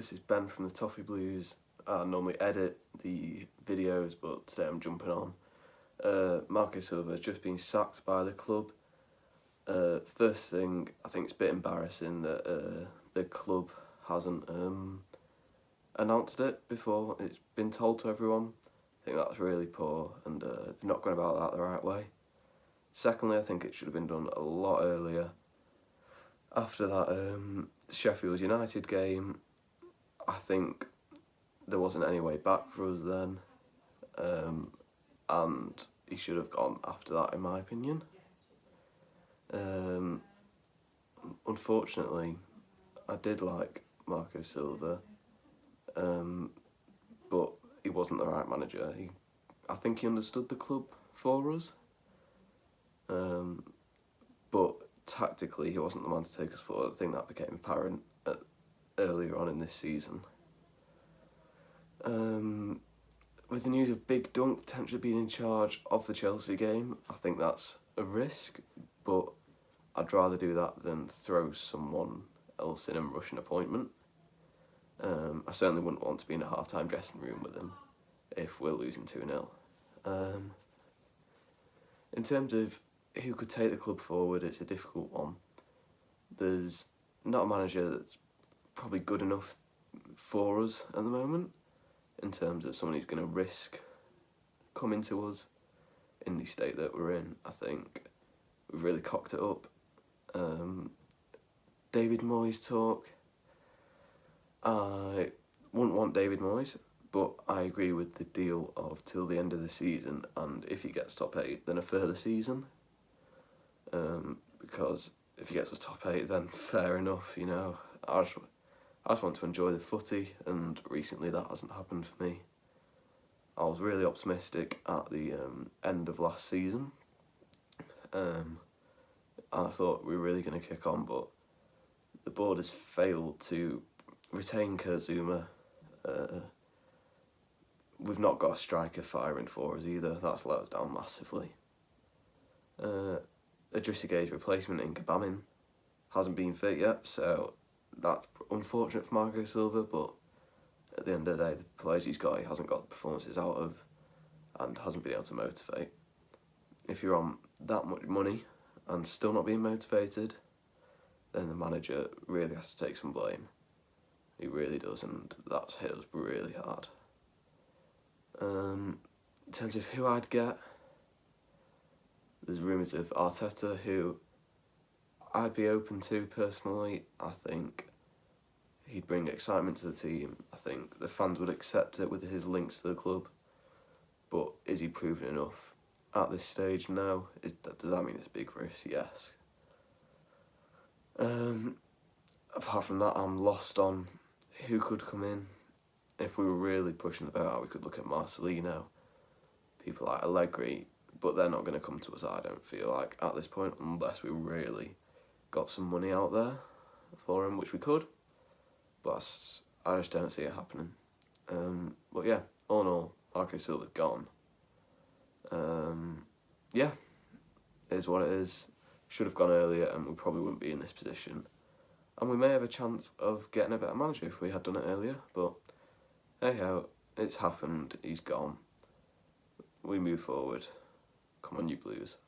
this is Ben from the Toffee Blues. I normally edit the videos, but today I'm jumping on. Marco Silva has just been sacked by the club. First thing, I think it's a bit embarrassing that the club hasn't announced it before it's been told to everyone. I think that's really poor, and they're not going about that the right way. Secondly, I think it should have been done a lot earlier. After that Sheffield United game, I think there wasn't any way back for us then, and he should have gone after that, in my opinion. Unfortunately, I did like Marco Silva, but he wasn't the right manager. I think he understood the club for us, but tactically he wasn't the man to take us forward. I think that became apparent earlier on in this season. With the news of Big Dunk potentially being in charge of the Chelsea game, I think that's a risk, but I'd rather do that than throw someone else in and rush an appointment. I certainly wouldn't want to be in a half-time dressing room with him if we're losing 2-0. In terms of who could take the club forward, it's a difficult one. There's not a manager that's probably good enough for us at the moment, in terms of someone who's going to risk coming to us in the state that we're in. I think we've really cocked it up. David Moyes talk. I wouldn't want David Moyes, but I agree with the deal of till the end of the season, and if he gets top 8, then a further season. Because if he gets us top 8, then fair enough, you know. I just want to enjoy the footy, and recently that hasn't happened for me. I was really optimistic at the end of last season, and I thought we were really going to kick on, but the board has failed to retain Kurt Zouma. We've not got a striker firing for us either. That's let us down massively. Idrissa Gueye's replacement in Kabamin hasn't been fit yet, so that's unfortunate for Marco Silva, but at the end of the day, the players he's got, he hasn't got the performances out of and hasn't been able to motivate. If you're on that much money and still not being motivated, then the manager really has to take some blame. He really does, and that's hit us really hard. In terms of who I'd get, there's rumours of Arteta, who I'd be open to personally. I think he'd bring excitement to the team. I think the fans would accept it with his links to the club. But is he proven enough at this stage? No. Does that mean it's a big risk? Yes. Apart from that, I'm lost on who could come in. If we were really pushing the boat out, we could look at Marcelino, people like Allegri, but they're not going to come to us, I don't feel like, at this point, unless we really got some money out there for him, which we could, but I just don't see it happening. But yeah, all in all, Marco Silva's gone. Yeah, it is what it is. Should have gone earlier, and we probably wouldn't be in this position. And we may have a chance of getting a better manager if we had done it earlier, but hey ho, it's happened, he's gone. We move forward. Come on, you Blues.